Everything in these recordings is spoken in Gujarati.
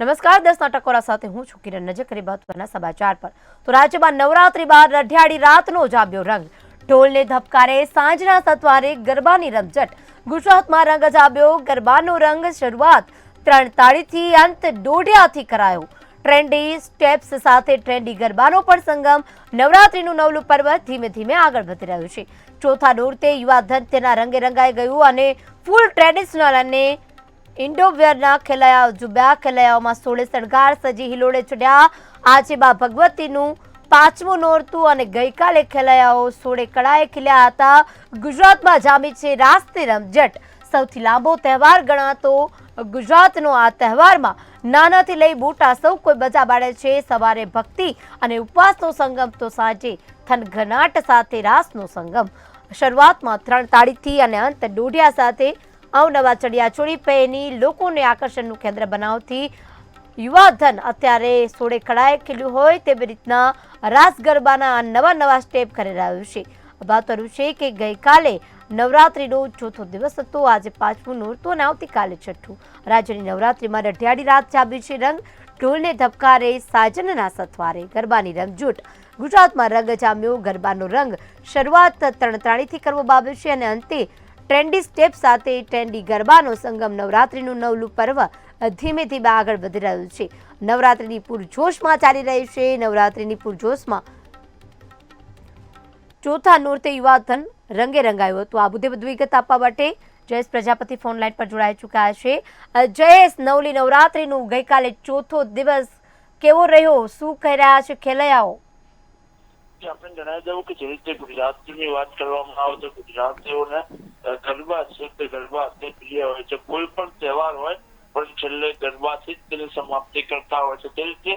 નમસ્કાર, 10 નાટકોરા સાથે હું છું કિરણ. નજર કરી મહત્વના સમાચાર પર. તો રાજ્યમાં નવરાત્રી બાદ રઢિયાળી રાતનો જામ્યો રંગ. ઢોલને ધબકારે સાંજના સતવારે ગરબાની રમઝટ. ગુજરાતમાં રંગ જામ્યો ગરબાનો રંગ. શરૂઆત 3 તાળીથી, અંત દોઢિયાથી કરાયો. ટ્રેન્ડી સ્ટેપ્સ સાથે ટ્રેન્ડી ગરબાનો પણ સંગમ. નવરાત્રીનું નવલું પર્વ ધીમે ધીમે આગળ વધી રહ્યું છે. ચોથા નોરતે યુવા ધન તેના રંગે રંગાઈ ગયું અને ફૂલ ટ્રેડિશનલ અને ઇન્ડોવેરના ખેલૈયાઓ ઝૂમ્યા. ખેલૈયાઓમાં સોળે શણગાર સજી હિલોડે ચડ્યા. આજે બા ભગવતીનું 5મું નોરતું અને ગઈકાલે ખેલૈયાઓ સોળે કળાએ ખીલ્યા હતા. ગુજરાતમાં જામી છે રાસની રમઝટ. સૌથી લાંબો તહેવાર ગણાતો ગુજરાતનો આ તહેવારમાં નાનાથી લઈ મોટા સૌ કોઈ મજા માણે છે. સવારે ભક્તિ અને ઉપવાસનો સંગમ તો સાંજે થનગનાટ સાથે રાસનો સંગમ. શરૂઆતમાં 3 તાળીથી અને અંત દોઢિયા સાથે અવનવા ચણિયાચોળી પહેરી લોકોને આકર્ષણનું કેન્દ્ર બનાવતી યુવાધન અત્યારે સોળે કળાએ ખીલ્યું હોય તેવી રીતના રાસ ગરબાના નવા સ્ટેપ કરી રહ્યું છે. બતાવ્યું છે કે ગઈકાલે નવરાત્રીનો ચોથો દિવસ હતો, આજે 5મું નોરતું અને આવતીકાલે 6થું. રાજ્યની નવરાત્રીમાં રઢિયાળી રાત જામી છે રંગ. ઢોલને ધબકારે સાજનના સથવારે ગરબાની રમઝટ. ગુજરાતમાં રંગ જામ્યો ગરબાનો રંગ. શરૂઆત 3 તાળીથી કરવામાં આવ્યું છે અને અંતે ટ્રેન્ડી સ્ટેપ સાથે ટ્રેન્ડી ગરબાનો સંગમ. નવરાત્રીનું નવલું પર્વ ધીમે ધીમે આગળ વધી રહ્યું છે. નવરાત્રીની પૂરજોશમાં ચાલી રહી છે. નવરાત્રીની પૂરજોશમાં ચોથા નોરતે યુવાધન રંગે રંગાયું હતું. આ મુદ્દે વધુ વિગત આપવા માટે જયેશ પ્રજાપતિ ફોન લાઈન પર જોડાઈ ચૂક્યા છે. જયેશ, નવલી નવરાત્રીનું ગઈકાલે ચોથો દિવસ કેવો રહ્યો? શું કહી રહ્યા છે ખેલૈયાઓ? આપણે જણાવી દઉં કે જે રીતે ગુજરાતીની વાત કરવામાં આવે તો ગુજરાતીઓને ગરબા છે તે ગરબા અતિ પ્રિય હોય છે. કોઈ પણ તહેવાર હોય પણ છેલ્લે ગરબાથી જ તેની સમાપ્તિ કરતા હોય છે. તે રીતે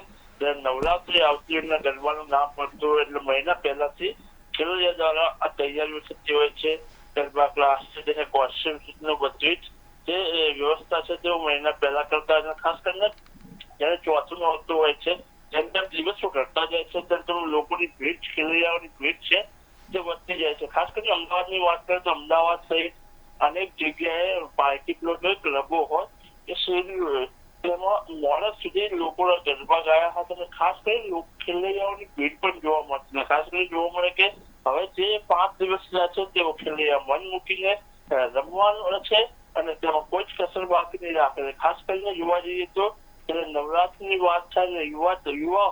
નવરાત્રી આવતી અને ગરબાનું નામ પડતું હોય એટલે મહિના પહેલાથી ખેલૈયા દ્વારા આ તૈયારીઓ થતી હોય છે. ગરબા ક્લાસ છે, તેને કોસ્ટ્યુમ્સનો બધી જ જે વ્યવસ્થા છે તેઓ મહિના પહેલા કરતા હોય. ખાસ કરીને જયારે ચોથું નોરતું હોય છે જેમ જેમ દિવસો ઘટતા જાય છે તેમ લોકોની ભીડ, ખેલૈયાઓની ભીડ છે જે વધતી જાય છે. ખાસ કરીને અમદાવાદની વાત કરીએ તો અમદાવાદ સહિત અનેક જગ્યાએ પાર્ટી પ્લોટ હોય, ક્લબો હોય કે શેરી હોય તેમાં મોડા સુધી લોકો ગરબા ગાયા હતા અને ખાસ કરીને ખેલૈયાઓની ભીડ પણ જોવા મળતી. ખાસ કરીને જોવા મળે કે હવે જે 5 દિવસ છે તેઓ ખેલૈયા મન મૂકીને રમવાનું છે અને તેમાં કોઈ જ કસર બાકી નહીં રાખે. ખાસ કરીને જોવા જઈએ તો નવરાત્રીની વાત થાય યુવા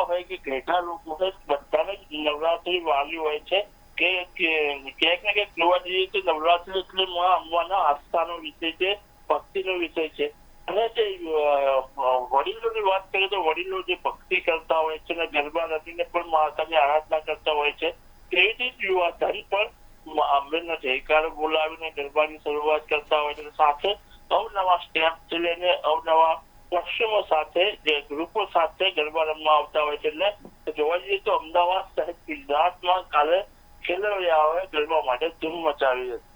હોય કે ઘેટા લોકો હોય, બધાને નવરાત્રી વાલી હોય છે કે ક્યાંક ને ક્યાંક જોવા જઈએ તો નવરાત્રી એટલે માં અંબાના આસ્થાનો વિષય છે, ભક્તિનો વિષય છે. અને જે વડીલોની વાત કરીએ તો વડીલો જે ભક્તિ કરતા હોય છે અને ગરબા રમીને પણ માતાની આરાધના કરતા હોય છે, એવી જ યુવા ધન પણ અંબેના જયકારો બોલાવીને ગરબાની શરૂઆત કરતા હોય છે. સાથે અવનવા સ્ટેપથી લઈને અવનવા કોસ્ટ્યુમો સાથે જે ગ્રુપો સાથે ગરબા રમવા આવતા હોય છે. એટલે જોવા જઈએ તો અમદાવાદ સહિત ગુજરાતમાં કાલે ખેલૈયાઓએ ગરબા માટે ધૂમ મચાવી હતી.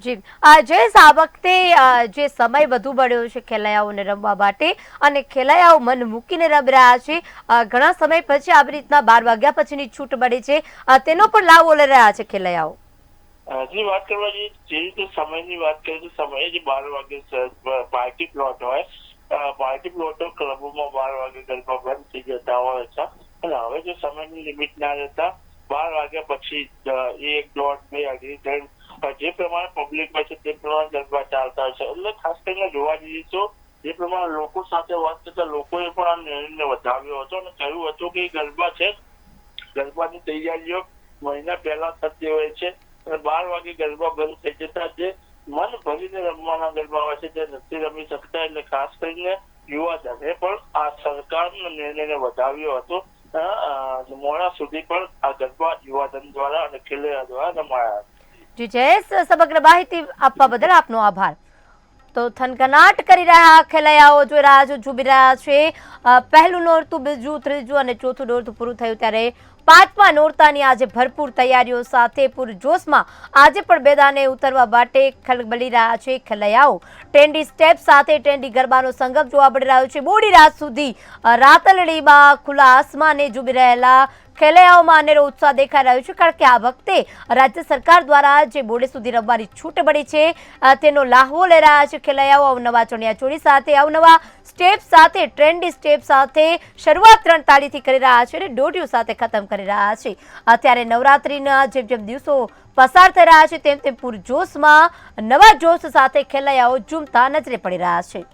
જી જયેશ, આ વખતે જે સમય વધુ મળ્યો છે ખેલૈયાઓને રમવા માટે અને ખેલૈયાઓ મન મૂકીને રમી રહ્યા છે, ઘણા સમય પછી આવી રીતના 12 વાગ્યા પછીની છૂટ મળી છે, તેનો પણ લાભ લઈ રહ્યા છે ખેલૈયાઓ. હજી વાત કરવા જઈએ જે રીતે સમયની વાત કરીએ તો સમયે જે 12 વાગે પાર્ટી પ્લોટ હોય, પાર્ટી પ્લોટો ક્લબોમાં 12 વાગે ગરબા બંધ થઈ જતા હોય છે અને હવે જો સમયની લિમિટ ના રહેતા 12 વાગ્યા પછી 1, 1:30, 2, 3 જે પ્રમાણે પબ્લિક હોય છે તે પ્રમાણે ગરબા ચાલતા હોય છે. એટલે ખાસ કરીને જોવા જઈએ તો જે પ્રમાણે લોકો સાથે વાત કરતા લોકોએ પણ આ નિર્ણયને વધાવ્યો હતો અને કહ્યું હતું કે ગરબા છે, ગરબાની તૈયારીઓ મહિના પહેલા થતી હોય છે અને 12 વાગે ગરબા બંધ થઈ જતા જે મન ભરીને રમવાના ગરબા હોય છે તે નથી રમી શકતા. એટલે ખાસ કરીને યુવાધને પણ આ સરકારના નિર્ણયને વધાવ્યો હતો. મોડા સુધી પણ આ ગરબા યુવાધન દ્વારા અને ખેલૈયા દ્વારા રમાયા. જી જયેશ, સમગ્ર માહિતી આપવા બદલ આપનો આભાર. તો થનગનાટ કરી રહ્યા ખેલૈયાઓ જોઈ રહ્યા છો, ઝૂમી રહ્યા છે. પહેલું નોરતું, બીજું, ત્રીજું અને ચોથું નોરતું પૂરું થયું ત્યારે 5મા નોરતાની આજે ભરપૂર તૈયારીઓ સાથે પૂરજોશમાં આજે પણ મેદાને ઉતરવા માટે ખલબલી રહ્યા છે ખેલૈયાઓ. ટ્રેન્ડી સ્ટેપ સાથે ટ્રેન્ડી ગરબાનો સંગમ જોવા મળી રહ્યો છે. મોડી રાત સુધી રાતલડીમાં ખુલ્લા આસમાને ઝૂમી રહેલા ખેલૈયાઓમાં અનેરો ઉત્સાહ દેખાઈ રહ્યો છે, કારણ કે આ વખતે રાજ્ય સરકાર દ્વારા જે બોર્ડે સુધી રમવાની છૂટ મળી છે તેનો લાહવો લઈ રહ્યા છે ખેલૈયાઓ. અવનવા ચણિયાચોળી સાથે, અવનવા સ્ટેપ સાથે, ટ્રેન્ડી સ્ટેપ સાથે શરૂઆત 3 તાળીથી કરી રહ્યા છે અને દોઢિયું સાથે ખતમ કરી રહ્યા છે. અત્યારે નવરાત્રીના જેમ જેમ દિવસો પસાર થઈ રહ્યા છે તેમ તેમ પૂરજોશમાં નવા જોશ સાથે ખેલૈયાઓ ઝૂમતા નજરે પડી રહ્યા છે.